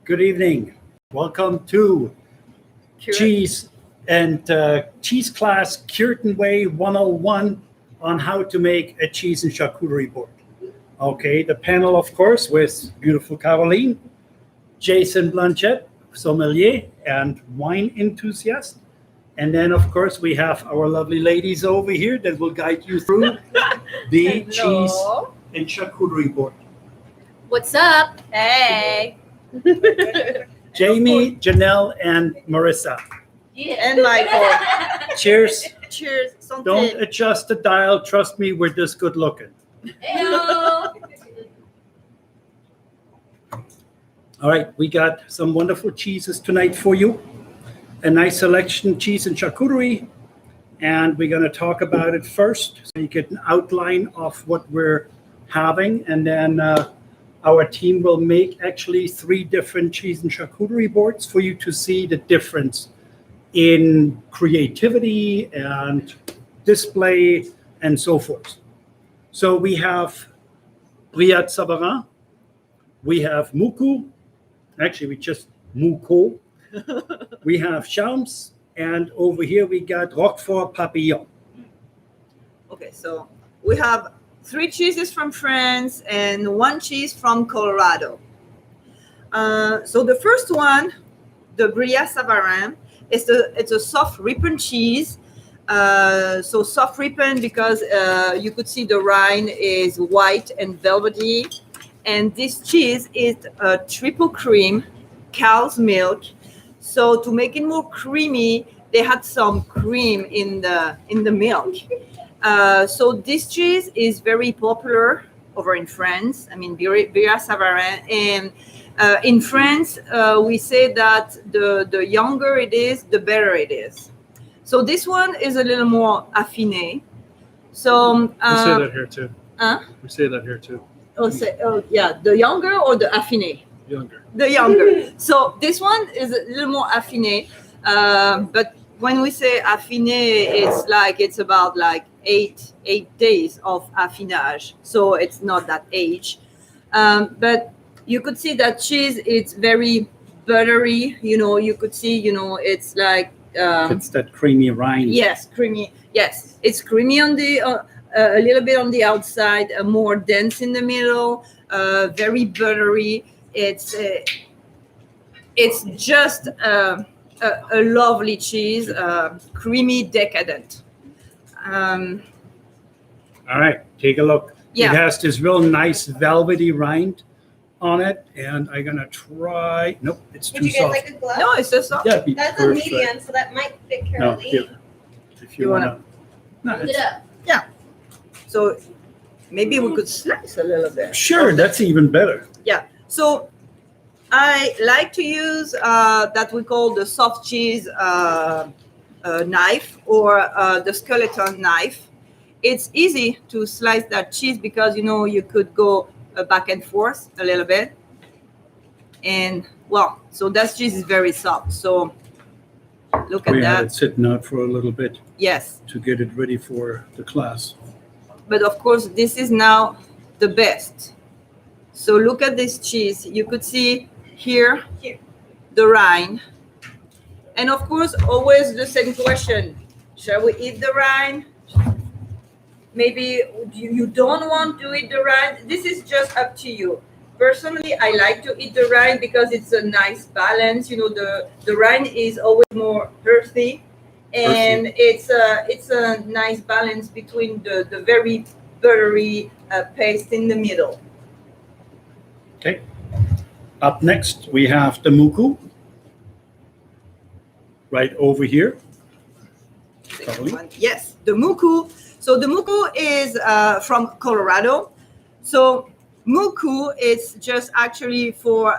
Good evening. Welcome to Cheese and Cheese Class Cured Whey 101 on how to make a cheese and charcuterie board. Okay, the panel, of course, with beautiful Caroline, Jason Blanchett, sommelier and wine enthusiast. And then, of course, we have our lovely ladies over here that will guide you through the cheese and charcuterie board. What's up? Hey. Jamie, Janelle, and Marissa. Yeah. And Michael. Cheers. Cheers. Santé. Don't adjust the dial. Trust me, we're this good looking. Hello. All right, we got some wonderful cheeses tonight for you. A nice selection, cheese and charcuterie. And we're going to talk about it first so you get an outline of what we're having. And then our team will make actually 3 different cheese and charcuterie boards for you to see the difference in creativity and display and so forth. So we have Brillat Savarin, we have Muku, actually we just Muko, we have Charmes, and over here we got Roquefort Papillon. Okay, so we have 3 cheeses from France and 1 cheese from Colorado. So the first one, the Brillat Savarin, it's a soft ripened cheese. So soft ripened because you could see the rind is white and velvety. And this cheese is a triple cream, cow's milk. So to make it more creamy, they had some cream in the milk. So this cheese is very popular over in France. I mean, Brillat Savarin. And in France, we say that the younger it is, the better it is. So this one is a little more affiné. So We say that here too. Huh? We say that here too. Oh, yeah, the younger or the affiné? Younger. The younger. So this one is a little more affiné. But when we say affiné, it's about like eight days of affinage. So it's not that age. But you could see that cheese, it's very buttery. You could see, it's like... It's that creamy rind. Yes, creamy. Yes, it's creamy on the a little bit on the outside, more dense in the middle, very buttery. It's just a lovely cheese, creamy, decadent. All right, take a look. Yeah. It has this real nice velvety rind on it, and I'm gonna try. Nope, it's Would too you guys soft. like a glove? No, it's just soft. Yeah, be That's a first, medium, right? so that might fit No, Caroline. here. If you You wanna. wanna- No, Look it's, it up. So maybe we could slice a little bit. sure, that's even better. Yeah. So I like to use that we call the soft cheese knife or the skeleton knife. It's easy to slice that cheese because you could go back and forth a little bit, and so that cheese is very soft. So look at We had that. it sitting out for a little bit Yes, to get it ready for the class. but of course this is now the best. So look at this cheese. You could see here the rind. And of course, always the same question. Shall we eat the rind? Maybe you don't want to eat the rind. This is just up to you. Personally, I like to eat the rind because it's a nice balance. The rind is always more earthy. And it's a nice balance between the very buttery paste in the middle. Okay. Up next, we have the muku. Right over here. Caroline? Yes, the muku. So the muku is from Colorado. So muku is just actually for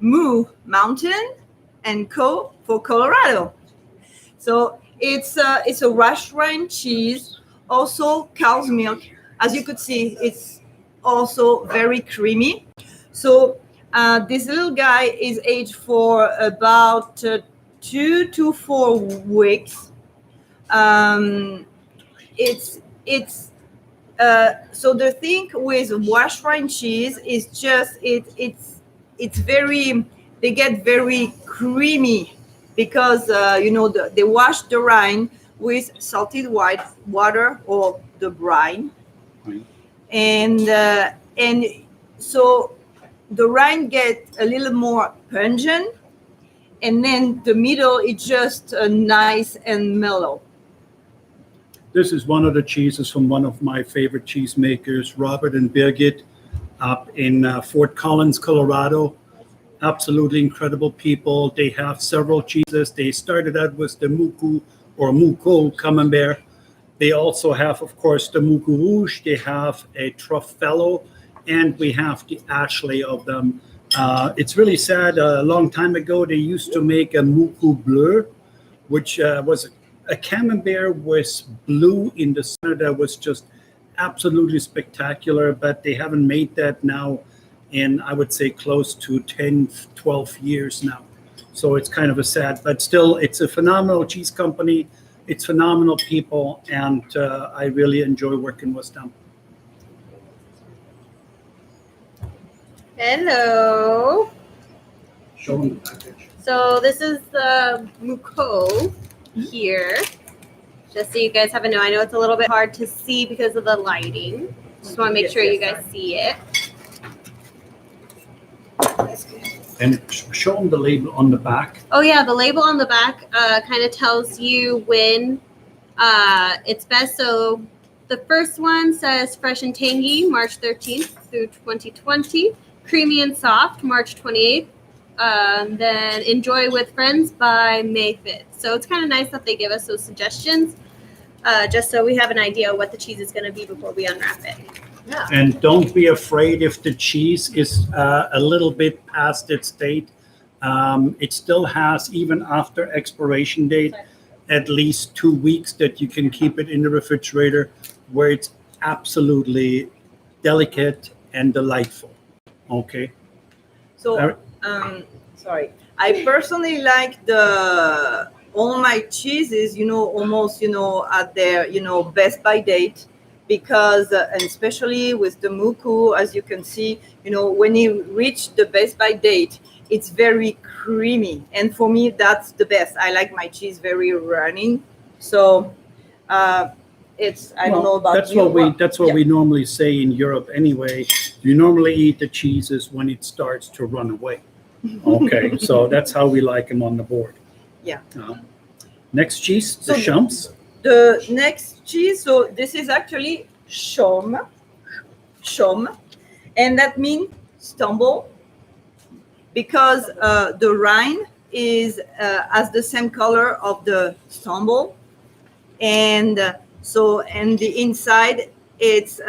mu, mountain, and ko for Colorado. So it's a rush rind cheese, also cow's milk. As you could see, it's also very creamy. So this little guy is aged for about 2 to 4 weeks. It's so the thing with wash rind cheese is just it's they get very creamy because they wash the rind with salted white water or the brine, Right. and so the rind gets a little more pungent, and then the middle is just nice and mellow. This is one of the cheeses from one of my favorite cheesemakers, Robert and Birgit, up in Fort Collins, Colorado. Absolutely incredible people. They have several cheeses. They started out with the Muku or Muko Camembert. They also have, of course, the Muku Rouge. They have a Truffello, and we have the Ashley of them. It's really sad. A long time ago, they used to make a Muku Bleu, which was a camembert with blue in the center that was just absolutely spectacular, but they haven't made that now in, I would say, close to 10, 12 years now. So it's kind of a sad, but still, it's a phenomenal cheese company. It's phenomenal people, and I really enjoy working with them. Hello. Show them the package. So this is the Muko here. Just so you guys have a know. I know it's a little bit hard to see because of the lighting. Just want to make sure you guys see it. And show them the label on the back. Oh yeah, the label on the back kind of tells you when it's best. So the first one says fresh and tangy, March 13th through 2020. Creamy and soft, March 28th. Then enjoy with friends by May 5th. So it's kind of nice that they give us those suggestions, just so we have an idea of what the cheese is going to be before we unwrap it. Yeah. And don't be afraid if the cheese is a little bit past its date. It still has, even after expiration date, at least 2 weeks that you can keep it in the refrigerator, where it's absolutely delicate and delightful. Okay. So, sorry. I personally like all my cheeses, almost, at their, best by date, because, and especially with the Muku, as you can see, when you reach the best by date, it's very creamy. And for me, that's the best. I like my cheese very running. So, I don't know about that's you. what we normally say in Europe anyway. You normally eat the cheeses when it starts to run away. Okay, so that's how we like them on the board. Yeah. Next cheese, the So Champs. The next cheese, so this is actually chaume, and that means stumble, because the rind is has the same color of the stumble, and the inside it's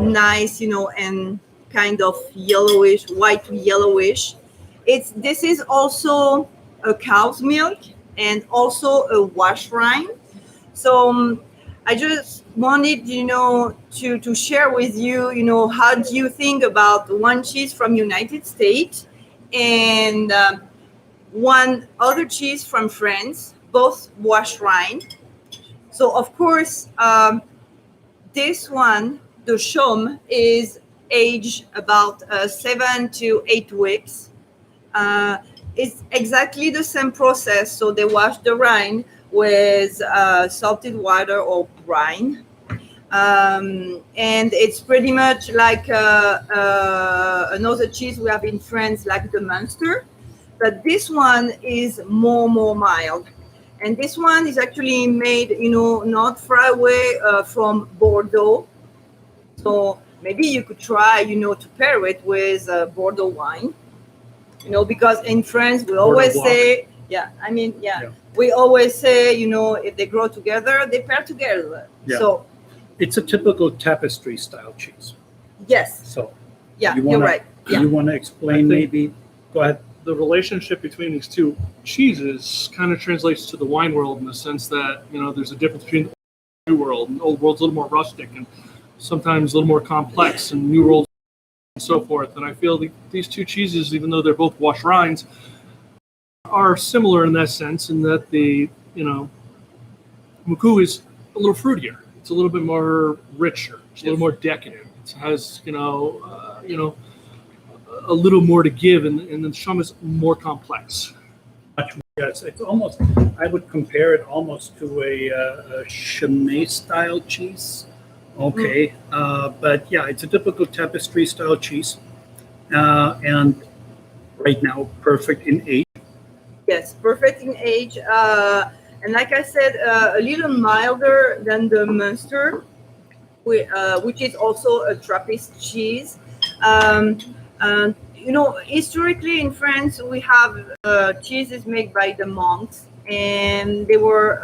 nice, and kind of yellowish, white yellowish. This is also a cow's milk and also a wash rind. So I just wanted, to share with you, how do you think about one cheese from United States and one other cheese from France, both wash rind. So of course, this one, the chaume, is aged about 7 to 8 weeks. It's exactly the same process. So they wash the rind with salted water or brine. And it's pretty much like another cheese we have in France, like the Munster. But this one is more mild. And this one is actually made, not far away from Bordeaux. So maybe you could try, to pair it with Bordeaux wine. Because in France, we always say, we always say, if they grow together, they pair together. Yeah. So It's a typical tapestry style cheese. yes, So yeah, you you're wanna, right. Yeah. You want to explain maybe? Go ahead. The relationship between these two cheeses kind of translates to the wine world in the sense that, there's a difference between the new world. And the old world's a little more rustic and sometimes a little more complex, and new world and so forth. And I feel these two cheeses, even though they're both wash rinds, are similar in that sense, in that the, Muku is a little fruitier. It's a little bit more richer. It's a little more decadent. It has, a a little more to give, and the shum is more complex. Much more, yes, it's almost. I would compare it almost to a chimay style cheese. Okay, but yeah, it's a typical tapestry style cheese, and right now perfect in age. Yes, perfect in age. And like I said, a little milder than the Munster, which is also a Trappist cheese. Historically in France, we have cheeses made by the monks, and they were,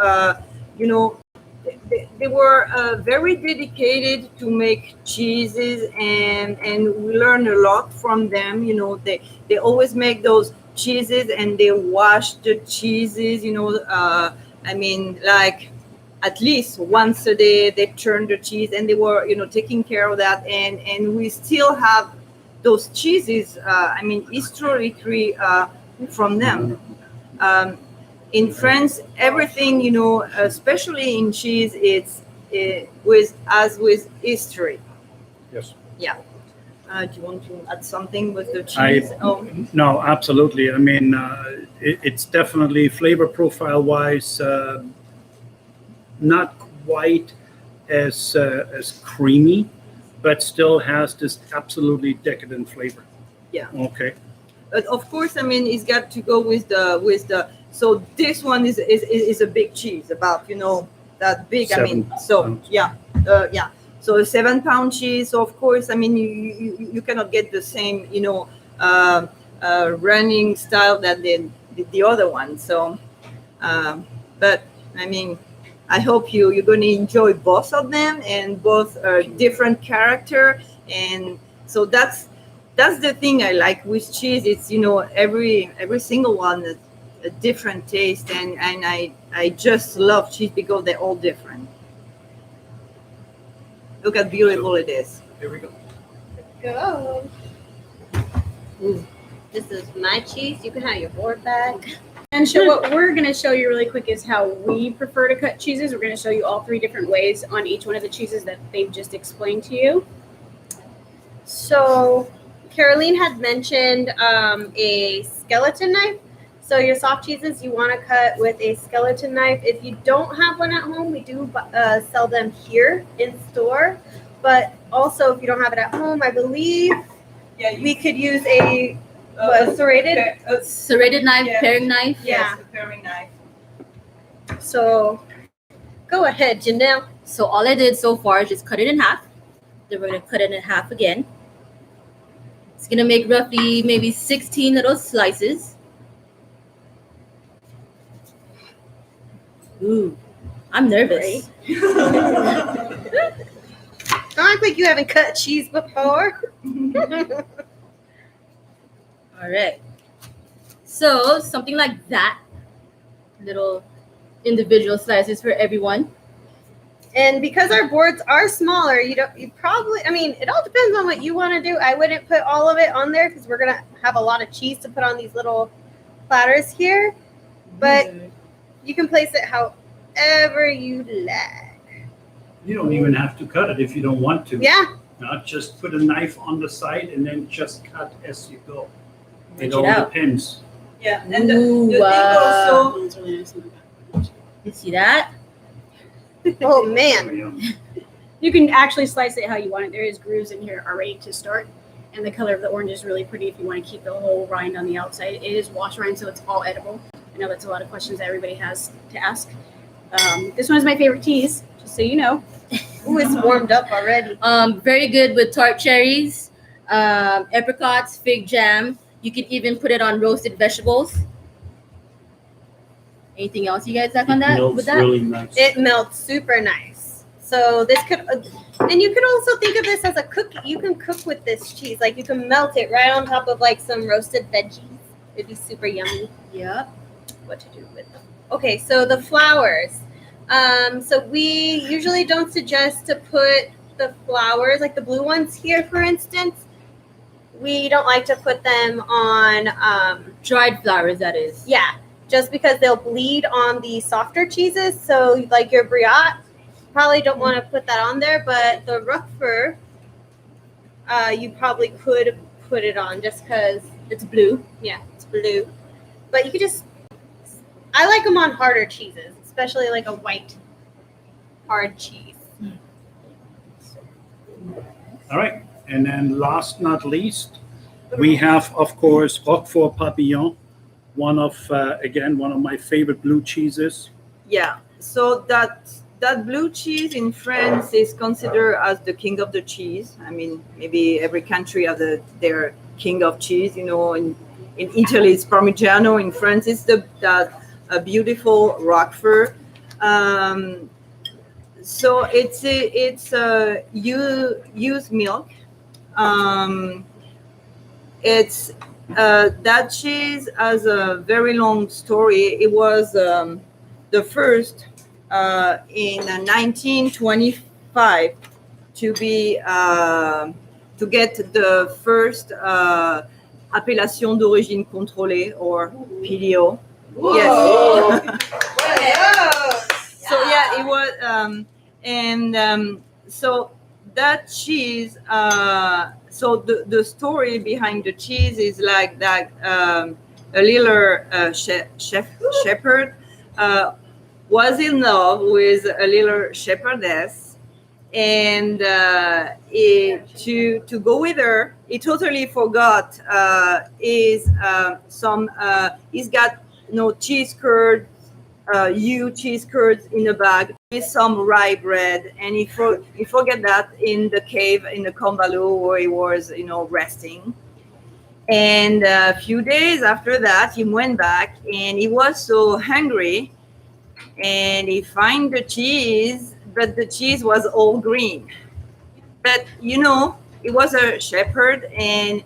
they were very dedicated to make cheeses, and we learn a lot from them. They always make those cheeses, and they wash the cheeses. Like at least once a day they turn the cheese, and they were taking care of that, and we still have those cheeses. Historically from them. In France, everything especially in cheese, it with history. Yes. Yeah. Do you want to add something with the cheese? No, absolutely. It's definitely flavor profile wise, not quite as creamy, but still has this absolutely decadent flavor. Yeah. Okay. But of course, it's got to go with the. So this one is a big cheese, about that big. 7 pounds. Yeah. So a 7-pound cheese. So of course, you cannot get the same running style that the other one. So, but I hope you're going to enjoy both of them, and both are different character, and so that's the thing I like with cheese. It's every single one is a different taste, and I just love cheese because they're all different. Look how beautiful it is. Here we go. Go. This is my cheese. You can have your board back. And so what we're going to show you really quick is how we prefer to cut cheeses. We're going to show you all 3 different ways on each one of the cheeses that they've just explained to you. So Caroline had mentioned a skeleton knife. So your soft cheeses you want to cut with a skeleton knife. If you don't have one at home, we do sell them here in store. But also, if you don't have it at home, I believe we could use a serrated Serrated knife, Yeah. paring knife. Yeah. Yes, a paring knife. So go ahead, Janelle. So all I did so far is just cut it in half. Then we're gonna cut it in half again. It's gonna make roughly maybe 16 little slices. Ooh, I'm nervous. Don't act like you haven't cut cheese before. All right. So something like that. Little individual slices for everyone. And because our boards are smaller, you probably, it all depends on what you want to do. I wouldn't put all of it on there because we're going to have a lot of cheese to put on these little platters here. But you can place it however you like. You don't even have to cut it if you don't want to. Yeah. Not just put a knife on the side and then just cut as you go. It Branch all it out. depends. Yeah, and the Ooh, thing also. It's really nice. You see that? Oh, man. You can actually slice it how you want it. There is grooves in here already to start. And the color of the orange is really pretty if you want to keep the whole rind on the outside. It is wash rind, so it's all edible. I know that's a lot of questions that everybody has to ask. This one is my favorite cheese, just so you know. Ooh, it's warmed up already. Very good with tart cherries, apricots, fig jam. You can even put it on roasted vegetables. Anything else you guys like on that? Melts With that? really nice. It melts super nice. So this could, and you could also think of this as a cookie. You can cook with this cheese. Like you can melt it right on top of like some roasted veggies. It'd be super yummy. Yep. What to do with them. Okay, so the flowers. So we usually don't suggest to put the flowers, like the blue ones here, for instance. We don't like to put them on, Dried flowers, that is. yeah, just because they'll bleed on the softer cheeses. So like your brioche, probably don't want to put that on there, but the Roquefort, you probably could put it on just because, It's blue. yeah, it's blue. But you could just, I like them on harder cheeses, especially like a white hard cheese. All right. And then last not least, we have, of course, Roquefort Papillon, one of my favorite blue cheeses. Yeah. So that blue cheese in France is considered as the king of the cheese. I mean, maybe every country has their king of cheese. You know, in Italy it's Parmigiano. In France it's a beautiful Roquefort. So it's used milk. It's that cheese has a very long story. It was the first in 1925 to be to get the first appellation d'origine contrôlée, or PDO. Yes. So yeah, it was, so that cheese. So the story behind the cheese is like that. A little shepherd was in love with a little shepherdess, and to go with her, he totally forgot he's got cheese curd, cheese curds in a bag with some rye bread, and he forget that in the cave in the Combalou where he was resting. And a few days after that, he went back, and he was so hungry, and he found the cheese, but the cheese was all green. But he was a shepherd, and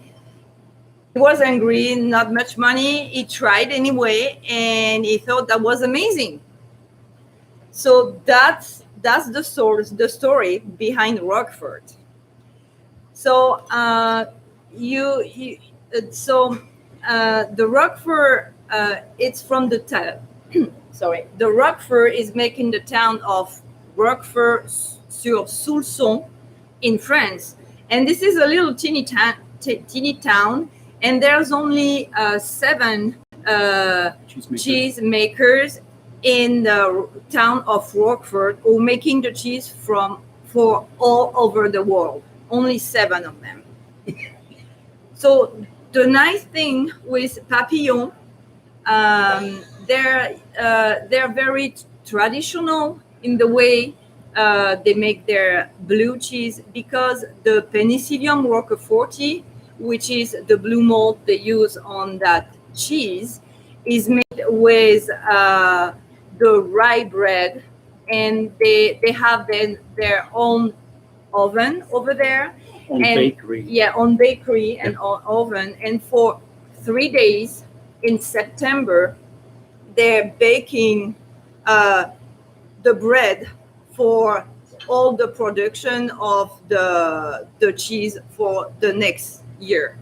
he was hungry, not much money. He tried anyway, and he thought that was amazing. So that's the story behind Roquefort. So the Roquefort, it's from the town. Sorry, the Roquefort is making the town of Roquefort-sur-Soulçon in France, and this is a little teeny town, and there's only 7 cheese makers in the town of Roquefort who are making the cheese for all over the world. Only 7 of them. So the nice thing with Papillon, they're very traditional in the way they make their blue cheese, because the Penicillium roqueforti, which is the blue mold they use on that cheese, is made with the rye bread, and they have their own oven over there. Bakery. Yeah, on bakery and on oven. And for 3 days in September, they're baking the bread for all the production of the cheese for the next year.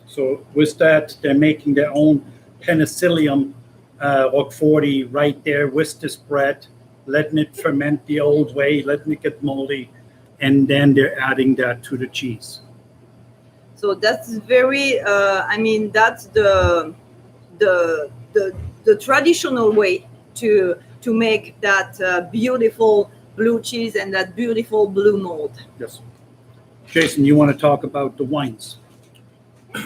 So with that, they're making their own Penicillium Roqueforti right there with this bread, letting it ferment the old way, letting it get moldy, and then they're adding that to the cheese. So that's very, that's the traditional way to make that beautiful blue cheese and that beautiful blue mold. Yes. Jason, you want to talk about the wines?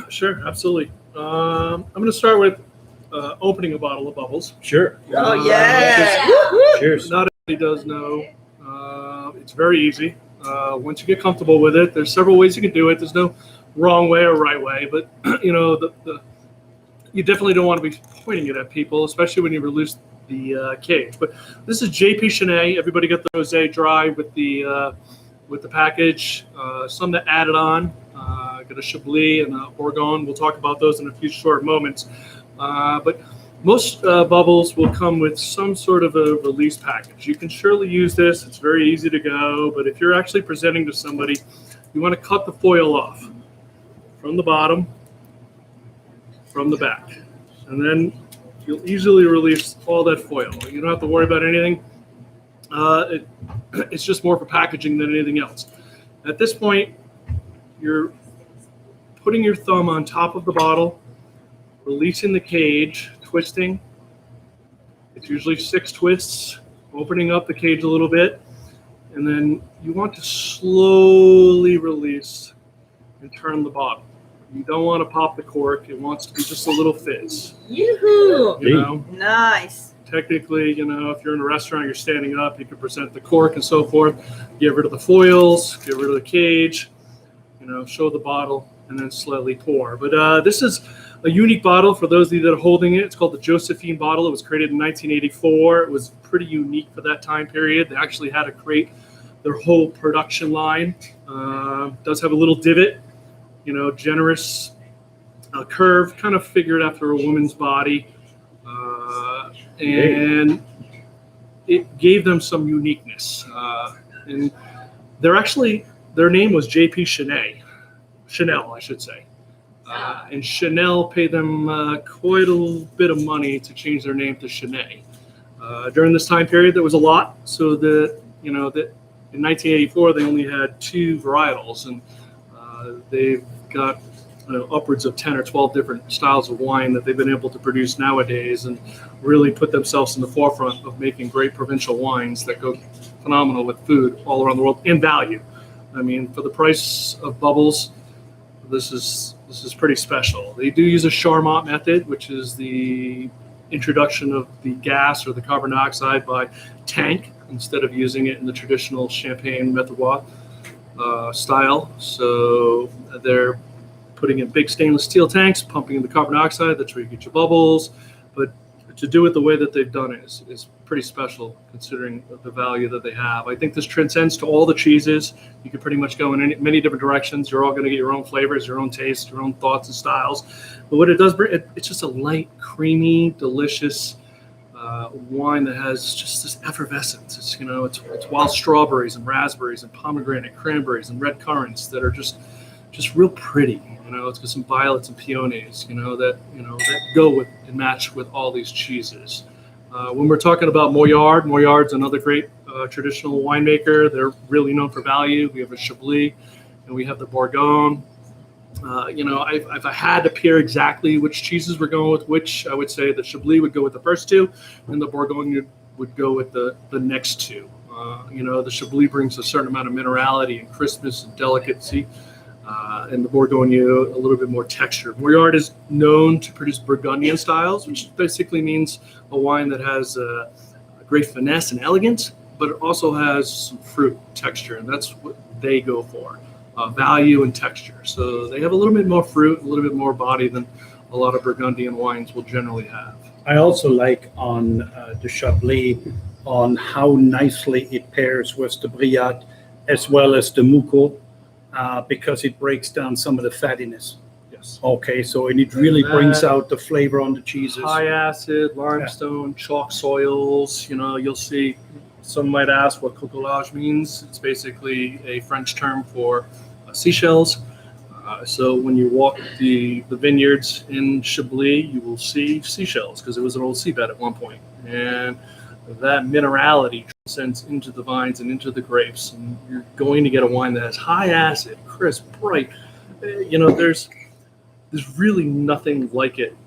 Sure, absolutely. I'm going to start with opening a bottle of bubbles. Sure. Oh, yeah. Cheers. Not everybody does know. It's very easy. Once you get comfortable with it, there's several ways you can do it. There's no wrong way or right way, but you definitely don't want to be pointing it at people, especially when you release the cage. But this is JP Chenet. Everybody got the rosé dry with the package. Some that added on. Got a Chablis and a Bourgogne. We'll talk about those in a few short moments. But most bubbles will come with some sort of a release package. You can surely use this. It's very easy to go. But if you're actually presenting to somebody, you want to cut the foil off from the bottom, from the back. And then you'll easily release all that foil. You don't have to worry about anything. It's just more for packaging than anything else. At this point, you're putting your thumb on top of the bottle, releasing the cage, twisting. It's usually 6 twists, opening up the cage a little bit, and then you want to slowly release and turn the bottle. You don't want to pop the cork. It wants to be just a little fizz. Yoo-hoo! You know, Nice. technically, you know, if you're in a restaurant, you're standing up, you can present the cork and so forth. Get rid of the foils, get rid of the cage, you know, show the bottle, and then slightly pour. But this is a unique bottle for those of you that are holding it. It's called the Josephine bottle. It was created in 1984. It was pretty unique for that time period. They actually had to create their whole production line. Does have a little divot, you know, generous curve, kind of figured after a woman's body. And it gave them some uniqueness. And their name was J.P. Chanel, I should say. And Chanel paid them quite a bit of money to change their name to Chenet. During this time period, there was a lot. So that in 1984, they only had 2 varietals, and they've got upwards of 10 or 12 different styles of wine that they've been able to produce nowadays, and really put themselves in the forefront of making great provincial wines that go phenomenal with food all around the world and value. I mean, for the price of bubbles, this is pretty special. They do use a Charmat method, which is the introduction of the gas or the carbon dioxide by tank instead of using it in the traditional champagne Méthode style. So they're putting in big stainless steel tanks, pumping in the carbon dioxide. That's where you get your bubbles. But to do it the way that they've done it is pretty special, considering the value that they have. I think this transcends to all the cheeses. You can pretty much go in many different directions. You're all going to get your own flavors, your own tastes, your own thoughts and styles. But what it does bring, it's just a light, creamy, delicious wine that has just this effervescence. It's wild strawberries and raspberries and pomegranate, cranberries and red currants that are just real pretty. It's got some violets and peonies, that go with and match with all these cheeses. When we're talking about Moyard's another great traditional winemaker. They're really known for value. We have a Chablis and we have the Bourgogne. If I had to pair exactly which cheeses we're going with which, I would say the Chablis would go with the first 2 and the Bourgogne would go with the next 2. The Chablis brings a certain amount of minerality and crispness and delicacy. And the Bourgogne, a little bit more texture. Moyard is known to produce Burgundian styles, which basically means a wine that has a great finesse and elegance, but it also has some fruit texture, and that's what they go for, value and texture. So they have a little bit more fruit, a little bit more body than a lot of Burgundian wines will generally have. I also like on the Chablis on how nicely it pairs with the Brillat as well as the Moucot. Because it breaks down some of the fattiness. Yes. Okay, so and it really brings out the flavor on the cheeses. High acid, limestone, chalk soils. You'll see. Some might ask what coquillage means. It's basically a French term for seashells. So when you walk the vineyards in Chablis, you will see seashells because it was an old seabed at one point. And that minerality transcends into the vines and into the grapes, and you're going to get a wine that has high acid, crisp, bright. There's really nothing like it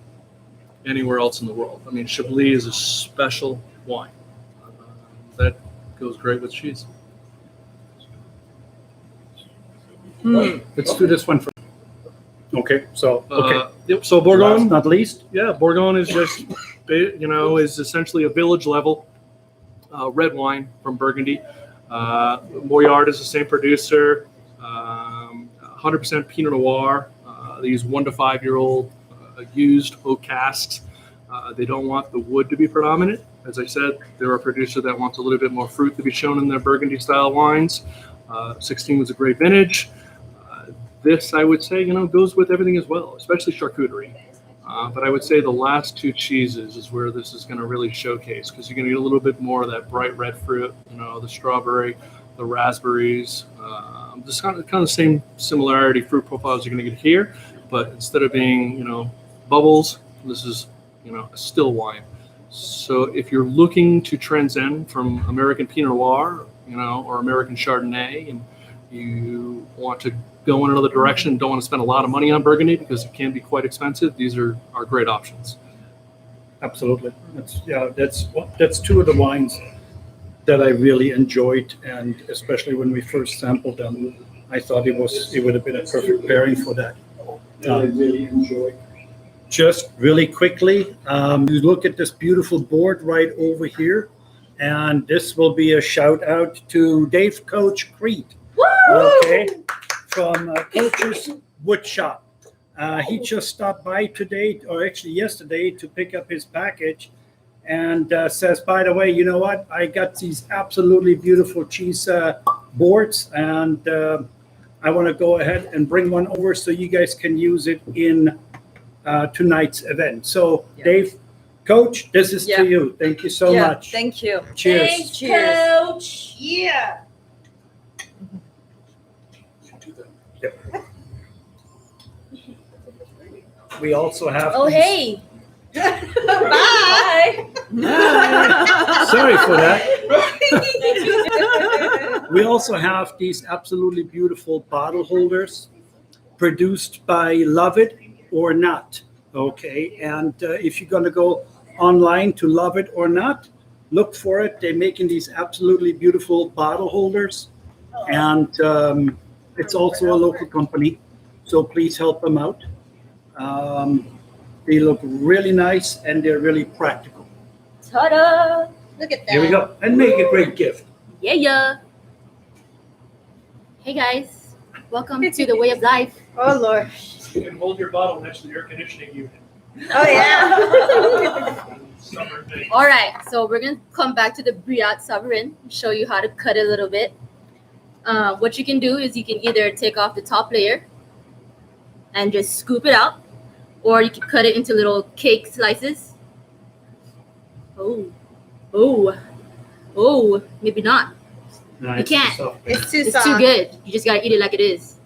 anywhere else in the world. I mean, Chablis is a special wine that goes great with cheese. Let's do this one first. Okay, so Yep. So Bourgogne, last not least. yeah, Bourgogne is just is essentially a village level red wine from Burgundy. Moyard is the same producer. 100% Pinot Noir. They use 1 to 5 year old used oak casks. They don't want the wood to be predominant. As I said, they're a producer that wants a little bit more fruit to be shown in their Burgundy style wines. 16 was a great vintage. This, I would say, goes with everything as well, especially charcuterie. But I would say the last 2 cheeses is where this is going to really showcase, because you're going to get a little bit more of that bright red fruit, the strawberry, the raspberries. Just kind of the same similarity fruit profiles you're going to get here, but instead of being, bubbles, this is, a still wine. So if you're looking to transcend from American Pinot Noir, or American Chardonnay, and you want to go in another direction, don't want to spend a lot of money on Burgundy because it can be quite expensive, these are great options. Absolutely. That's two of the wines that I really enjoyed, and especially when we first sampled them, I thought it would have been a perfect pairing for that. I really enjoyed. Just really quickly, you look at this beautiful board right over here, and this will be a shout out to Dave Coach Crete. Okay, from Coach's Wood Shop. He just stopped by today, or actually yesterday, to pick up his package, and says, by the way, you know what? I got these absolutely beautiful cheese boards, and I want to go ahead and bring one over so you guys can use it in tonight's event. So, Dave, Coach, this is to you. Thank you so much. Thank you. Cheers. Thanks, Cheers. Coach. Yeah. We also have. Oh, hey. Bye. Sorry for that. We also have these absolutely beautiful bottle holders produced by Love It or Not. Okay, and if you're going to go online to Love It or Not, look for it. They're making these absolutely beautiful bottle holders, and it's also a local company, so please help them out. They look really nice and they're really practical. Ta-da. Look at that. Here we go, and make a great gift. Yeah. Hey, guys. Welcome to the Way of Life. Oh, Lord. You can hold your bottle next to the air conditioning unit. Oh, yeah. Summer day. All right, so we're going to come back to the Briat Sovereign, show you how to cut it a little bit. What you can do is you can either take off the top layer and just scoop it out, or you can cut it into little cake slices. Oh, maybe not. Nice. You can't. It's too It's soft. too good. You just gotta eat it like it is.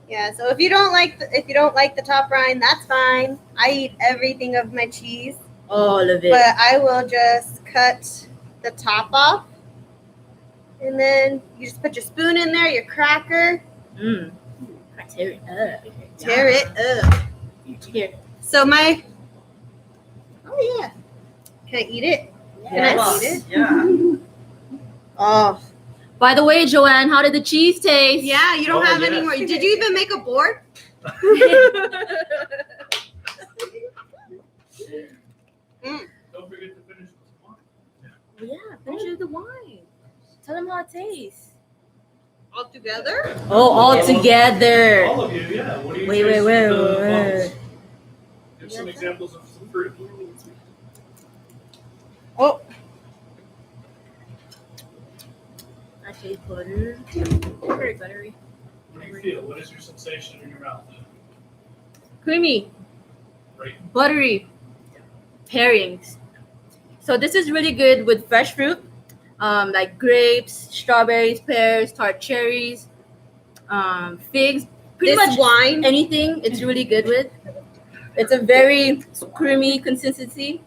Yeah, so if you don't like the top rind, that's fine. I eat everything of my cheese, All of it. but I will just cut the top off, and then you just put your spoon in there, your cracker, Tear it up. tear it up. Here. So my, oh yeah, can I eat it? Can I eat it? Yeah. Oh By the way, Joanne, how did the cheese taste? yeah, you don't Oh, have yes. any more. Did you even make a board? Don't forget to finish with wine. Yeah, finish with the wine. Tell them how it tastes. All together? Oh, all together. All of you, yeah. What do you Wait. taste with the bubbles? Give some examples of some fruit. Oh, I taste butter. Very buttery. What do you feel? What is your sensation in your mouth? Creamy. Great. Buttery. Pairings. So this is really good with fresh fruit, like grapes, strawberries, pears, tart cherries, figs. Pretty this much wine. anything it's really good with. It's a very creamy consistency.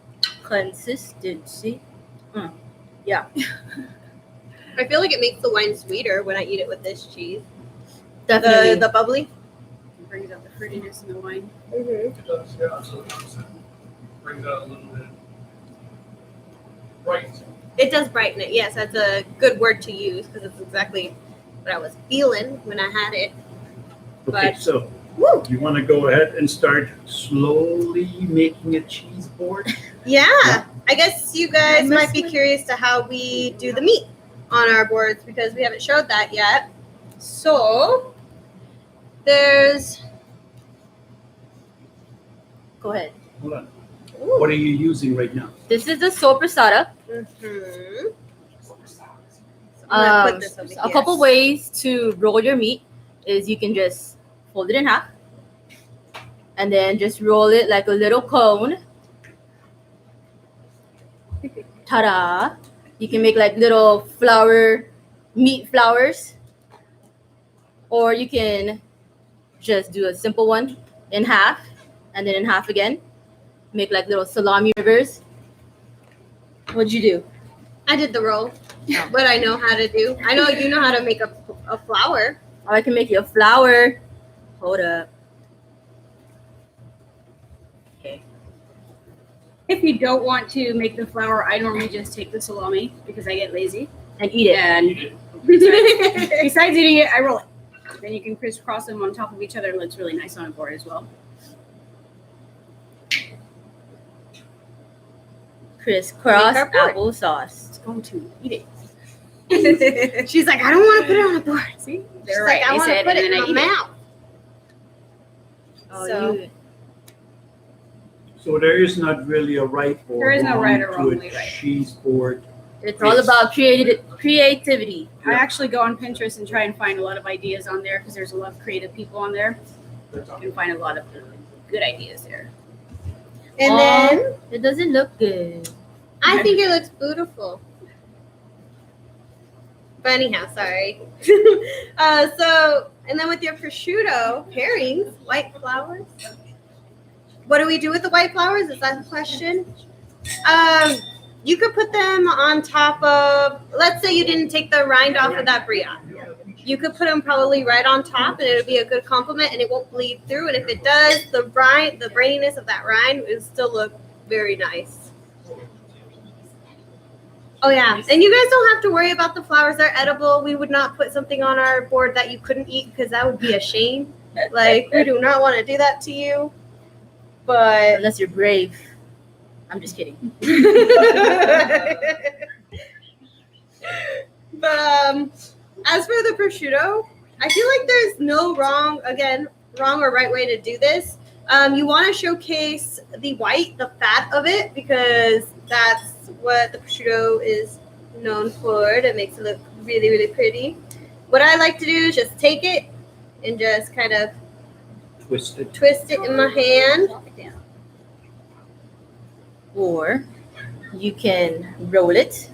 I feel like it makes the wine sweeter when I eat it with this cheese. Definitely. The bubbly. It brings out the fruitiness in the wine. Mm-hmm. It does, yeah, absolutely. Brings out a little bit. Right. It does brighten it. Yes, that's a good word to use because it's exactly what I was feeling when I had it. Okay, But- so Woo! you want to go ahead and start slowly making a cheese board? Yeah, I guess you guys might be curious to how we do the meat on our boards because we haven't showed that yet. So there's. Go ahead. Hold on. What are you using right now? This is the sopressata. Mm-hmm. I'm gonna put this over A couple here. ways to roll your meat is you can just fold it in half and then just roll it like a little cone. Ta-da! You can make like little meat flowers, or you can just do a simple one in half and then in half again. Make like little salami rivers. What'd you do? I did the roll, but I know how to do. I know you know how to make a flower. Or I can make you a flower. Hold up. Okay. If you don't want to make the flour, I normally just take the salami because I get lazy. And eat it. And besides eating it, I roll it. Then you can crisscross them on top of each other. It looks really nice on a board as well. Crisscross Make our board. applesauce. It's going to eat it. She's like, I don't want to put it on a board. See? She's They're right. like, I They want to said, put and it then I in eat my it. mouth. Oh, So- you. So there is not really a right or There is no wrong right or to wrong a way, right? cheese board. It's all about creativity. I actually go on Pinterest and try and find a lot of ideas on there because there's a lot of creative people on there. You can find a lot of good ideas there. And Aw. then It doesn't look good. I think it looks beautiful. But anyhow, sorry. And then with your prosciutto pairings, white flowers. What do we do with the white flowers? Is that the question? You could put them on top of, let's say you didn't take the rind off of that brie. You could put them probably right on top and it'll be a good complement and it won't bleed through. And if it does, the braininess of that rind will still look very nice. Oh yeah, and you guys don't have to worry about the flowers. They're edible. We would not put something on our board that you couldn't eat because that would be a shame. Like, we do not want to do that to you. But Unless you're brave. I'm just kidding. But as for the prosciutto, I feel like there's no wrong or right way to do this. You want to showcase the white, the fat of it, because that's what the prosciutto is known for. It makes it look really, really pretty. What I like to do is just take it and just kind of Twisted. twist it in my hand. Or you can roll it.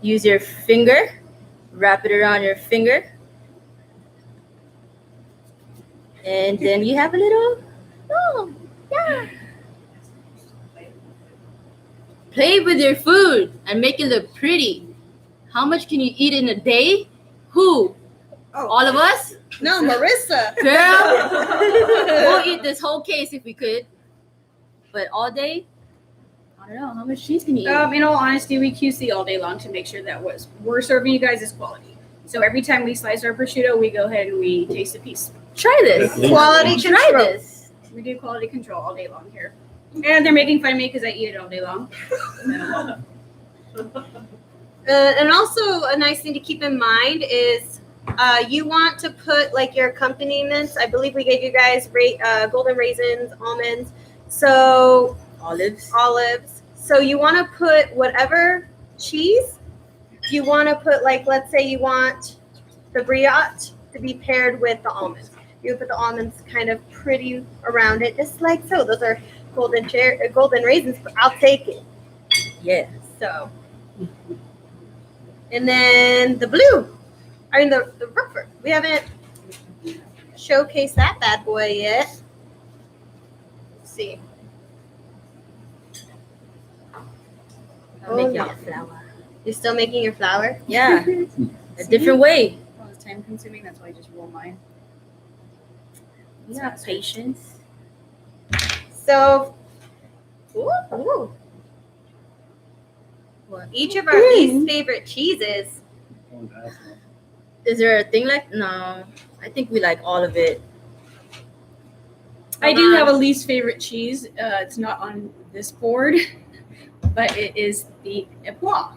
Use your finger. Wrap it around your finger. And then you have a little, oh, yeah. Play with your food and make it look pretty. How much can you eat in a day? Who? Oh. All of us? No, Marissa. Girl, we'll eat this whole case if we could. But all day? I don't know. How much cheese can you eat? In all honesty, we QC all day long to make sure that what we're serving you guys is quality. So every time we slice our prosciutto, we go ahead and we taste a piece. Try this. Quality Try control. this. We do quality control all day long here. And they're making fun of me because I eat it all day long. And also a nice thing to keep in mind is you want to put like your accompaniments. I believe we gave you guys golden raisins, almonds, so Olives. So you want to put whatever cheese you want to put. Like, let's say you want the brioche to be paired with the almonds. You put the almonds kind of pretty around it, just like so. Those are golden raisins. But I'll take it. Yeah. So, and then the blue. I mean the Rookford. We haven't showcased that bad boy yet. Let's see. I'll make you a flower. You're still making your flour? Yeah. A different way. Well, it's time consuming. That's why I just roll mine. Yeah. Patience. So, Ooh. What? each of our least favorite cheeses. Is there a thing like? No. I think we like all of it. I do have a least favorite cheese. It's not on this board, but it is the Epois.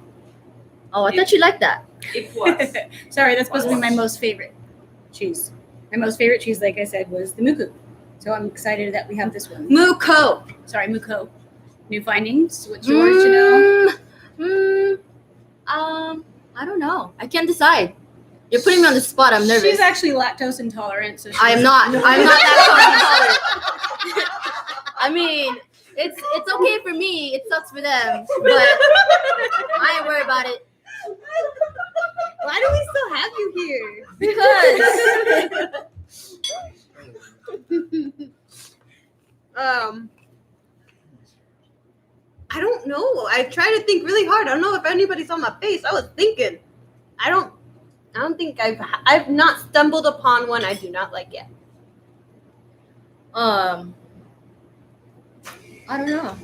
Oh, I thought you liked that. Sorry, that's supposed to be my most favorite cheese. My most favorite cheese, like I said, was the Muku. So I'm excited that we have this one. Muko. Sorry, Muko. New findings. What's yours to know? I don't know. I can't decide. You're putting me on the spot. I'm nervous. She's actually lactose intolerant, so I am not. I'm not lactose intolerant. I mean, it's okay for me. It sucks for them, but I ain't worried about it Why do we still have you here? because I don't know. I try to think really hard. I don't know if anybody's on my face. I was thinking. I don't think I've not stumbled upon one I do not like yet. I don't know.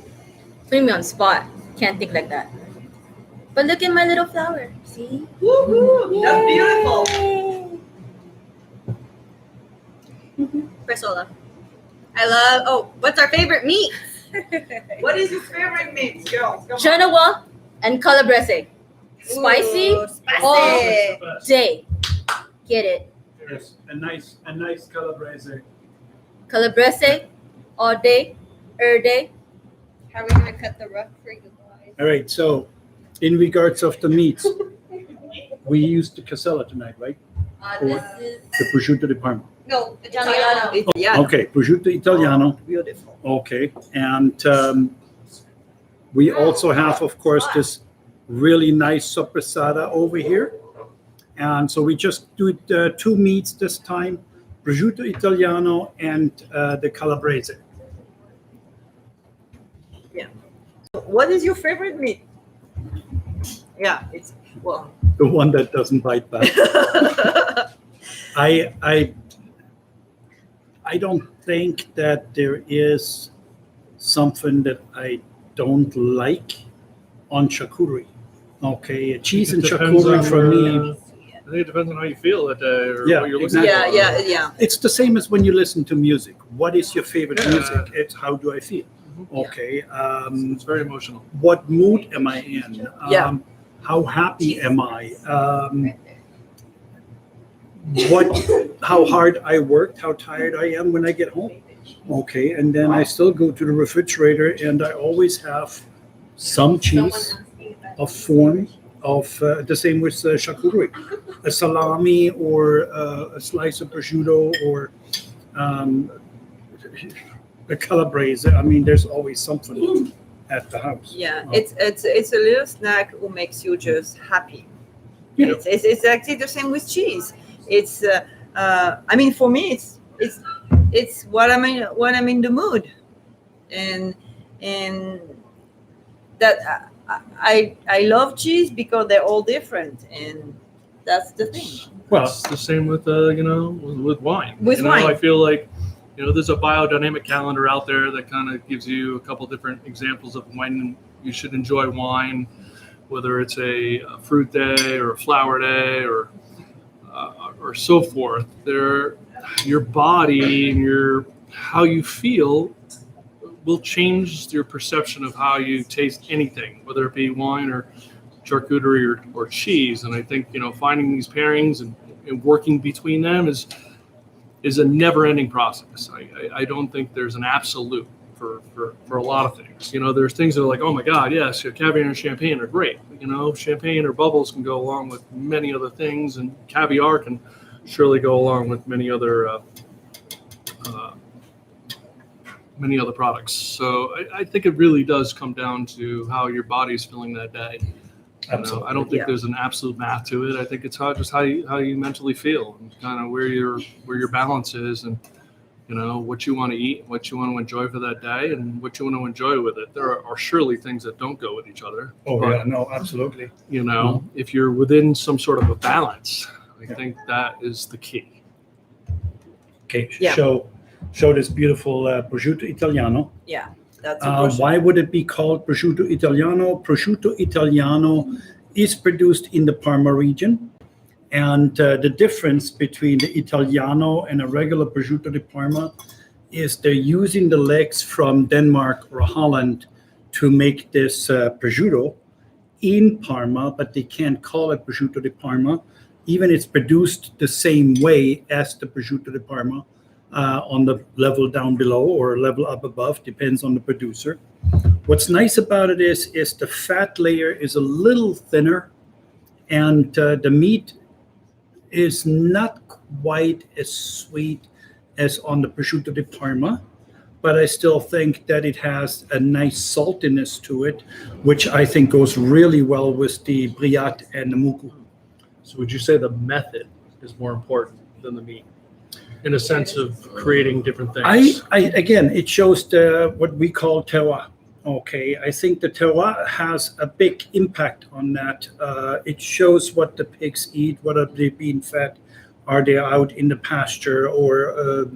Putting me on spot. Can't think like that. But look at my little flower. See? Woohoo! That's beautiful. Bresaola. I love. Oh, what's our favorite meat? What is your favorite meat, girls? Come on. Genoa and calabrese. Spicy Ooh, spicy. all day. Get it. Yes, a nice calabrese. Calabrese all day, day. How are we gonna cut the rough for you guys? All right, so in regards of the meats, we used the casella tonight, right? This is The prosciutto di Parma. No, Italiano. Yeah. Okay, prosciutto Italiano. Beautiful. Okay, and we also have, of course, this really nice soppressata over here. And so we just do two meats this time, prosciutto Italiano and the calabrese. What is your favorite meat? Yeah, it's well. The one that doesn't bite back. I don't think that there is something that I don't like on charcuterie. Okay, cheese and It depends charcuterie on, for me, I think it depends on how you feel that day or Yeah, what you're looking exactly. for. Yeah. it's the same as when you listen to music. What is your favorite Yeah. music? It's how do I feel? Okay, It's very emotional. what mood am I in? Yeah. How happy am I? How hard I worked, how tired I am when I get home. Okay, and then I still go to the refrigerator and I always have some cheese, a form of the same with charcuterie, a salami or a slice of prosciutto or a calabrese. I mean, there's always something at the house. Yeah, Oh. it's a little snack who makes you just happy. Yeah. It's actually the same with cheese. It's I mean for me it's what I'm in when I'm in the mood, and that I love cheese because they're all different, and that's the thing. Well, It's the same with with wine. With wine. I feel like there's a biodynamic calendar out there that kind of gives you a couple different examples of when you should enjoy wine, whether it's a fruit day or a flower day or so forth. Your body and how you feel will change your perception of how you taste anything, whether it be wine or charcuterie or cheese. And I think finding these pairings and working between them is a never-ending process. I don't think there's an absolute for a lot of things. There's things that are like, oh my God, yes, caviar and champagne are great. Champagne or bubbles can go along with many other things, and caviar can surely go along with many other products. So I think it really does come down to how your body's feeling that day. I don't think there's an absolute math to it. I think it's just how you mentally feel and kind of where your balance is, and what you want to eat, what you want to enjoy for that day, and what you want to enjoy with it. There are surely things that don't go with each other. oh but, yeah, no, absolutely. if you're within some sort of a balance, I think that is the key. Okay, Yeah. show this beautiful prosciutto Italiano. Yeah, that's important. Why would it be called prosciutto Italiano? Prosciutto Italiano is produced in the Parma region. And the difference between the Italiano and a regular prosciutto di Parma is they're using the legs from Denmark or Holland to make this prosciutto in Parma, but they can't call it prosciutto di Parma. Even it's produced the same way as the prosciutto di Parma on the level down below or level up above, depends on the producer. What's nice about it is the fat layer is a little thinner, and the meat is not quite as sweet as on the prosciutto di Parma, but I still think that it has a nice saltiness to it, which I think goes really well with the briat and the muku. So would you say the method is more important than the meat, in a sense of creating different things? Again, it shows what we call terroir. Okay, I think the terroir has a big impact on that. It shows what the pigs eat, what are they being fed, are they out in the pasture, or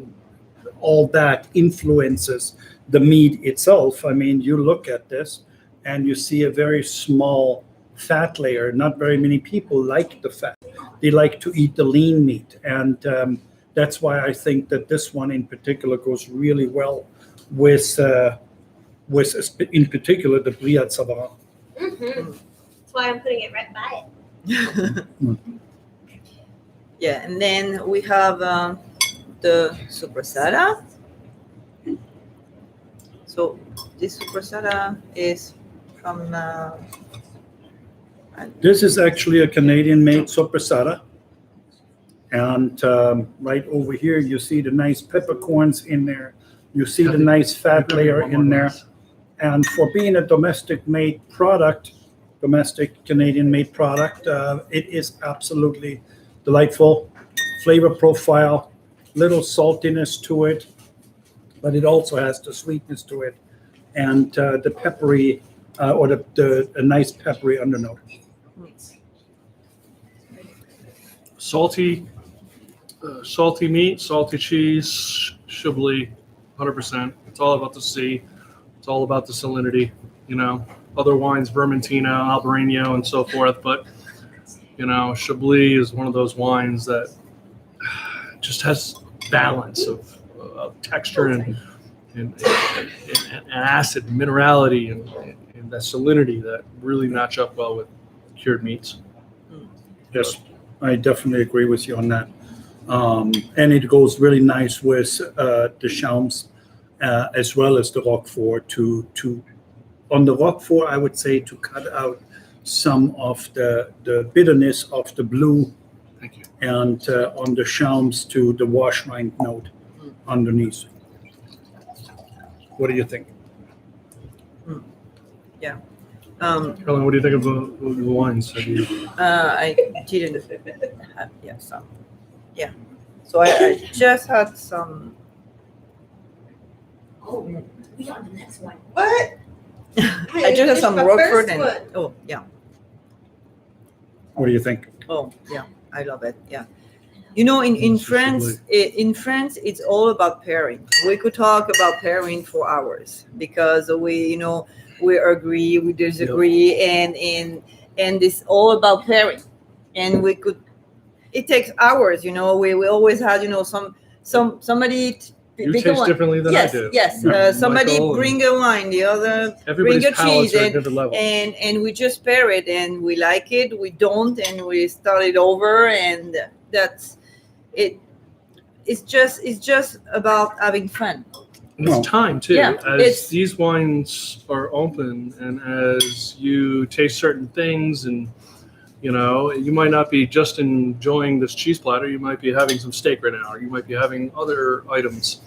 all that influences the meat itself. I mean, you look at this and you see a very small fat layer. Not very many people like the fat. They like to eat the lean meat. And that's why I think that this one in particular goes really well with in particular, the Brie de Savarin. Mm-hmm. That's why I'm putting it right by it. Yeah, and then we have the Sopressata. So this Sopressata is from. This is actually a Canadian-made Sopressata. And right over here, you see the nice peppercorns in there. You see the nice fat layer in there. And for being a domestic-made product, domestic Canadian-made product, it is absolutely delightful. Flavor profile, little saltiness to it, but it also has the sweetness to it, and the peppery, or the nice peppery undernote. Salty meat, salty cheese, Chablis, 100%. It's all about the sea. It's all about the salinity, Other wines, Vermentino, Albarino, and so forth. But, Chablis is one of those wines that just has balance of texture and acid, and minerality, and that salinity that really match up well with cured meats. Yes, I definitely agree with you on that. And it goes really nice with the Chaumes. As well as the Roquefort, on the Roquefort, I would say to cut out some of the bitterness of the blue. Thank you. And on the Chaumes to the wash rind note underneath. What do you think? Yeah. Caroline, what do you think of the wines? I didn't have some. Yeah. So I just had some. Oh, we got the next one. What? I just had some Roquefort and oh yeah. What do you think? Oh yeah, I love it. Yeah. In France, it's all about pairing. We could talk about pairing for hours because we agree, we disagree, and it's all about pairing. And it takes hours. We always had somebody. You taste differently than I do. Yes. Somebody Michael bring a wine, the other everybody's bring a palates cheese, are at different levels. and we just pair it, and we like it, we don't, and we start it over, and that's it. It's just about having fun. And it's time too. Yeah, as these wines are open, and as you taste certain things, and you might not be just enjoying this cheese platter. You might be having some steak right now, or you might be having other items.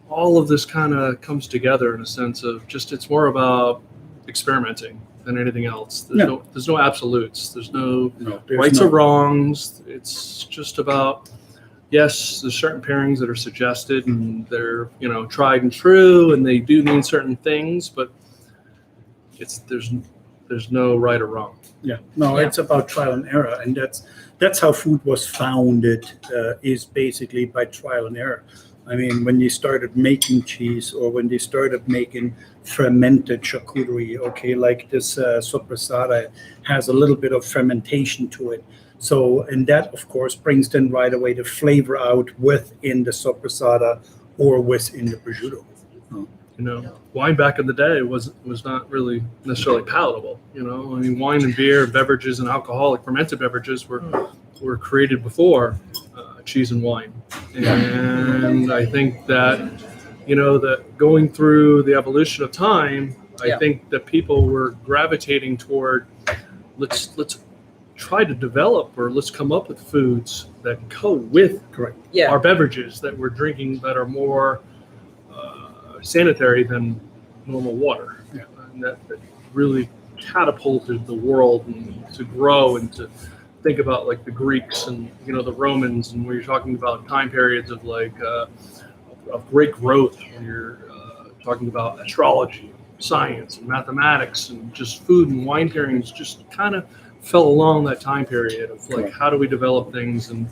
All of this kind of comes together in a sense of it's more about experimenting than anything else. There's no absolutes. There's no rights or wrongs. It's just about, yes, there's certain pairings that are suggested and they're, tried and true, and they do mean certain things, but there's no right or wrong. Yeah, no, it's about trial and error, and that's how food was founded. Is basically by trial and error. I mean, when they started making cheese, or when they started making fermented charcuterie, like this Sopressata has a little bit of fermentation to it. So, and that of course brings then right away the flavor out within the Sopressata or within the prosciutto. Wine back in the day was not really necessarily palatable. Wine and beer, beverages, and alcoholic fermented beverages were created before cheese and wine. And I think that, that going through the evolution of time, I think that people were gravitating toward let's try to develop, or let's come up with foods that go with our beverages that we're drinking that are more sanitary than normal water. And that really catapulted the world to grow and to think about like the Greeks and the Romans, and where you're talking about time periods of great growth, when you're talking about astrology, science and mathematics and just food and wine pairings just kind of fell along that time period of like, how do we develop things and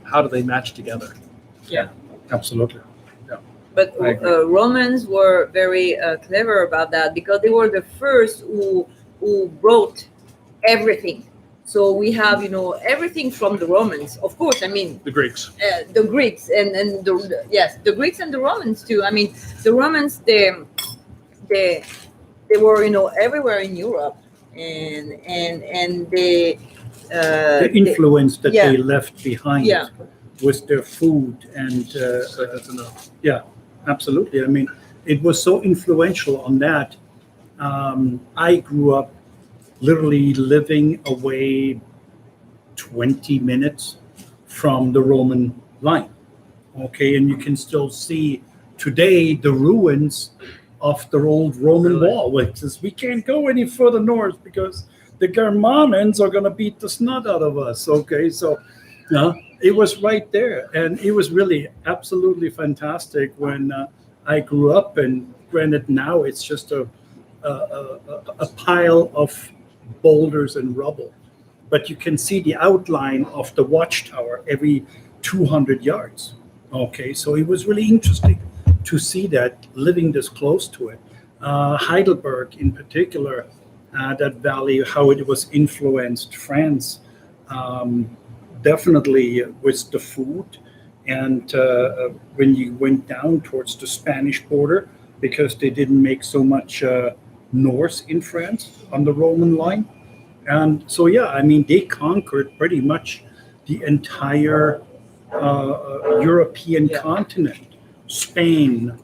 how do they match together? Absolutely. But I agree. Romans were very clever about that because they were the first who wrote everything. So we have, everything from the Romans. Of course, I mean, The Greeks. the Greeks and the Greeks and the Romans too. I mean, the Romans they were everywhere in Europe and they The influence that yeah. they left behind Yeah. with their food and So that's enough. absolutely. I mean, it was so influential on that. I grew up literally living away 20 minutes from the Roman line. Okay, and you can still see today the ruins of the old Roman Really? wall, which is we can't go any further north because the Germans are going to beat the snot out of us. Okay, so it was right there, and it was really absolutely fantastic when I grew up. And granted, now it's just a pile of boulders and rubble, but you can see the outline of the watchtower every 200 yards. Okay, so it was really interesting to see that living this close to it. Heidelberg, in particular, that valley, how it was influenced France, definitely with the food. And when you went down towards the Spanish border, because they didn't make so much north in France on the Roman line. And so, I mean, they conquered pretty much the entire European continent. Spain,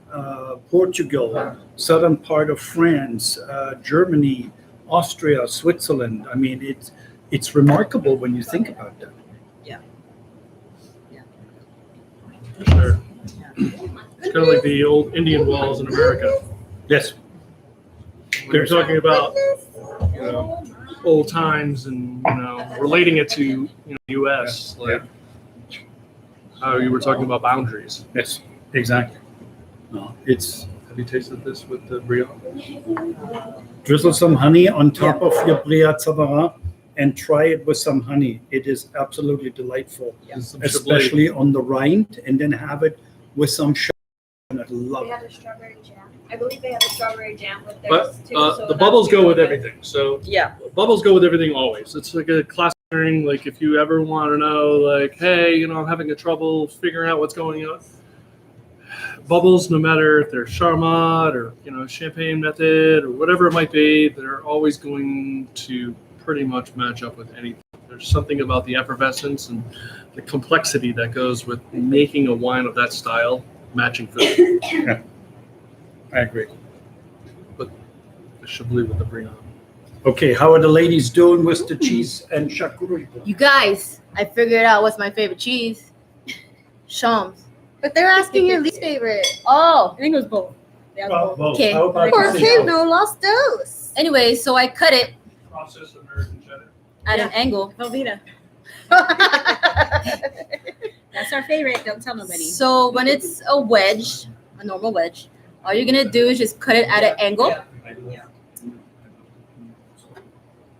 Portugal, southern part of France, Germany, Austria, Switzerland. I mean, it's remarkable when you think about that. Sure. It's kind of like the old Indian walls in America. Yes. When you're talking about, old times and, relating it to, U.S., like how you were talking about boundaries. Yes, exactly. No, it's Have you tasted this with the brioche? drizzle some honey on top of your Brillat Savarin and try it with some honey. It is absolutely delightful, And some especially on the rind, and then have it with some sugar. And I love They it. have a strawberry jam. I believe they have a strawberry jam with But theirs too. So the bubbles that's go with good. everything. So Yeah. bubbles go with everything always. It's like a classic thing. Like if you ever want to know, like, hey, I'm having a trouble figuring out what's going on. Bubbles, no matter if they're Charmat or champagne method or whatever it might be, they're always going to pretty much match up with anything. There's something about the effervescence and the complexity that goes with making a wine of that style matching food. I agree. The Chablis with the Briand. Okay, how are the ladies doing with the cheese and charcuterie? You guys, I figured out what's my favorite cheese. Shams. But they're asking your least favorite. Oh. I think it was both. Yeah, it was both. Okay. How about Por you? qué no los dos? Anyway, so I cut it Processed American cheddar. at an angle. Velveeta. That's our favorite. Don't tell nobody. So when it's a wedge, a normal wedge, all you're gonna do is just cut it at an angle.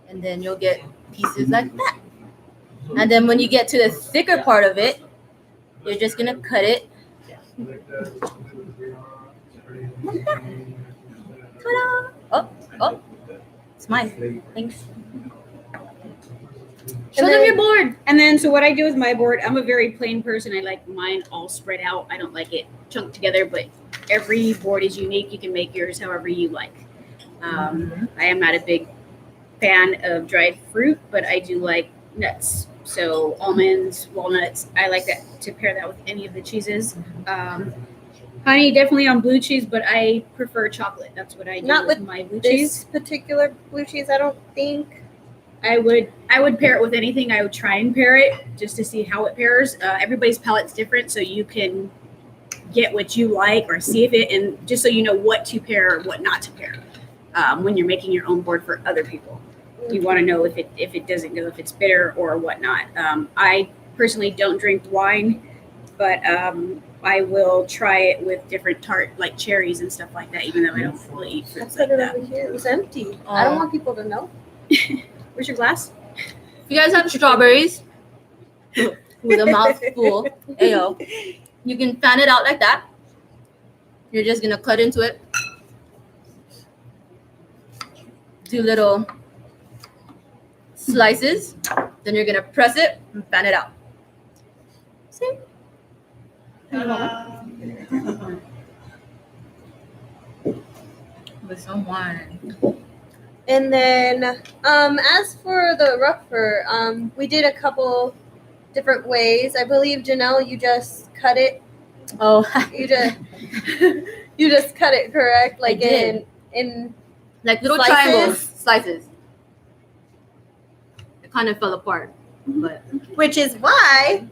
And then you'll get pieces like that. And then when you get to the thicker part of it, you're just gonna cut it. Ta-da! Oh, it's mine. Thanks. Show them your board. And then, so what I do with my board, I'm a very plain person. I like mine all spread out. I don't like it chunked together, but every board is unique. You can make yours however you like. I am not a big fan of dried fruit, but I do like nuts. So almonds, walnuts, I like that to pair that with any of the cheeses. Honey, definitely on blue cheese, but I prefer chocolate. That's what I do Not with with my blue cheese. This particular blue cheese, I don't think. I would pair it with anything. I would try and pair it just to see how it pairs. Everybody's palate's different, so you can get what you like or see if it, and just so you know what to pair or what not to pair when you're making your own board for other people. You want to know if it doesn't go, if it's bitter or whatnot. I personally don't drink wine but I will try it with different tart, like cherries and stuff like that, even though I don't really eat I fruits put like it that. over here. It was empty. I don't want people to know. Where's your glass? If you guys have strawberries with a mouthful, ayo, you can fan it out like that. You're just gonna cut into it. Do little slices. Then you're gonna press it and fan it out. See? With some wine. And then, as for the rougher, we did a couple different ways. I believe Janelle, you just cut it. Oh, You just you just cut it, correct? Like did. in like little Slices? triangles, slices. It kind of fell apart, but which is why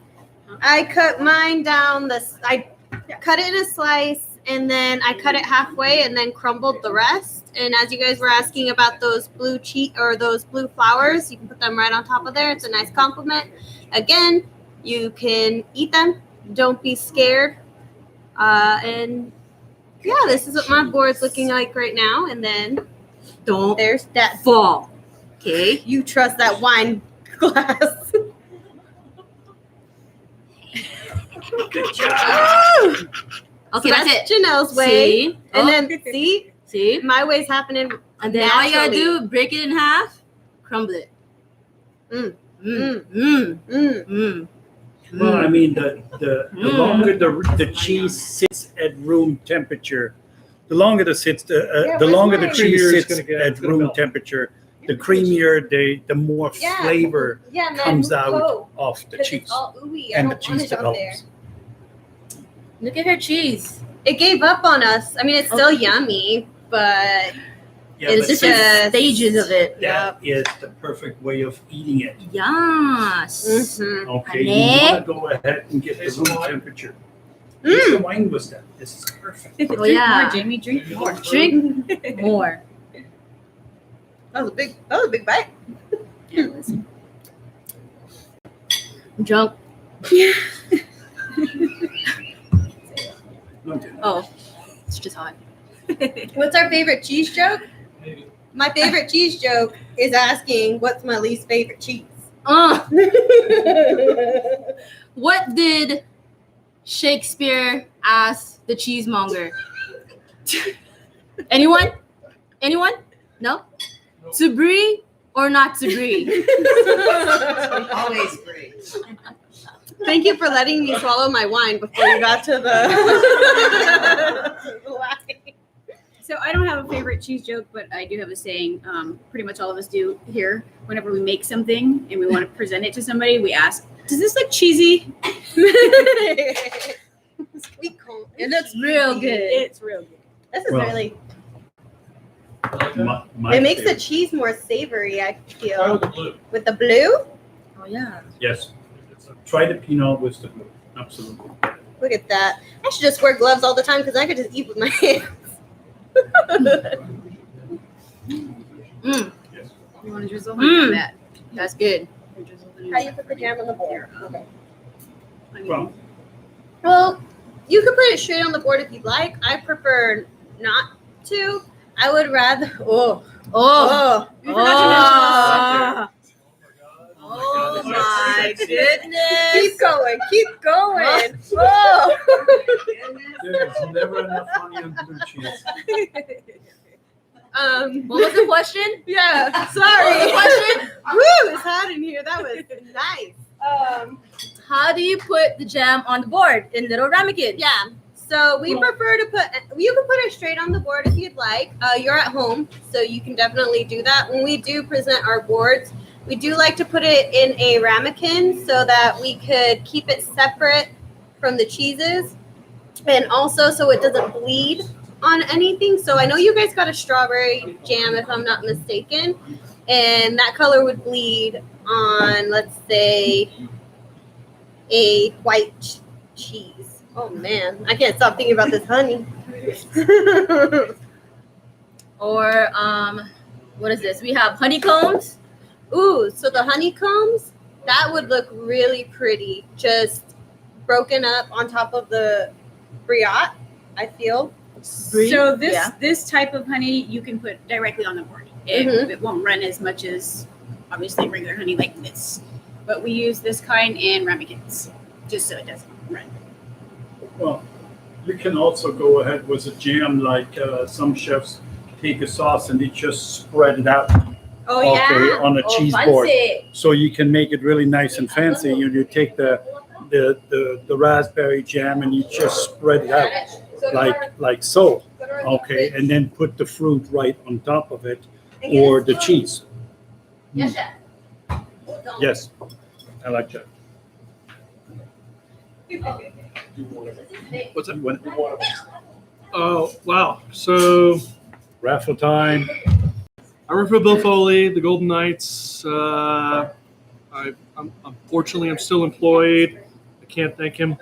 I cut mine down. I cut it in a slice, and then I cut it halfway, and then crumbled the rest. And as you guys were asking about those blue cheese or those blue flowers, you can put them right on top of there. It's a nice compliment. Again, you can eat them. Don't be scared. And yeah, this is what my board's looking like right now. And then don't there's that. fall. Okay. You trust that wine glass. Good job. Okay, So that's it. Janelle's way. See? And Oh, then see, see? my way's happening. And then all you gotta naturally. do, break it in half, crumble it. Mm. Mm. Well, I mean, the longer the cheese sits at room temperature, the longer the where's longer the mine? cheese Creamier is sits gonna get- at it's gonna room melt. temperature, the creamier, the more Yeah. flavor Yeah, man, comes move out close, of the 'cause cheese, it's all ooey. I and the don't want cheese it out there. develops. Look at her cheese. It gave up on us. I mean, it's still yummy, but Yeah, It's but It's see, just stages of it. that is the perfect way of eating it. Yes. mhm. Okay, you Honey. want to go ahead and get the Taste room the wine. temperature. Mm. Taste the wine was that. This is perfect. Oh, yeah. More, Jamie, drink more. Drink more. That was a big bite. Yeah, listen. I'm drunk. Okay. Oh, it's just hot. What's our favorite cheese joke? Maybe. My favorite cheese joke is asking, "What's my least favorite cheese?" What did Shakespeare ask the cheesemonger? Anyone? Anyone? No? To brie or not to brie? Always great. Thank you for letting me swallow my wine before you got to the line. So I don't have a favorite cheese joke, but I do have a saying. Pretty much all of us do here. Whenever we make something and we want to present it to somebody, we ask, "Does this look cheesy?" Sweet corn. It looks real good. It's real good. This is Well, really. My It makes the favorite. cheese more savory. I Try feel with the blue. with the blue. Oh yeah. Yes. Try the Pinot with the blue. Absolutely. Look at that. I should just wear gloves all the time because I could just eat with my hands. Mm, Yes. You want to drizzle Mm. on that? that's good. How you put the jam on the board? Okay. Well, Well, you could put it straight on the board if you'd like. I prefer not to. I would rather. Oh. Oh. You forgot to mention Oh. Oh Oh my my God. goodness. Keep going. Keep going. Oh. there's never enough honey on blue cheese. What was the question? Yeah. What was the Sorry. question? Woo! It's hot in here. That was nice. How do you put the jam on the board in little ramekins? Yeah. So we prefer to put. You can put it straight on the board if you'd like. You're at home, so you can definitely do that. When we do present our boards, we do like to put it in a ramekin so that we could keep it separate from the cheeses, and also so it doesn't bleed on anything. So I know you guys got a strawberry jam, if I'm not mistaken, and that color would bleed on, let's say, a white cheese. Oh man, I can't stop thinking about this honey. Or what is this? We have honeycombs. Ooh, so the honeycombs, that would look really pretty. Just broken up on top of the brioche, I feel. So this Yeah. this type of honey you can put directly on the board. It won't run as much as obviously regular honey like this, but we use this kind in ramekins just so it doesn't run. Well, you can also go ahead with a jam like some chefs take a sauce and they just spread it out Oh yeah. on a Oh, cheese board. fancy. So you can make it really nice and fancy. You take the raspberry jam and you just spread it out like so. Okay, and then put the fruit right on top of it or the cheese. Yes, chef. Yes, I like that. What's that? Oh, wow. So Raffle time. I work for Bill Foley, the Golden Knights. Unfortunately, I'm still employed. I can't thank him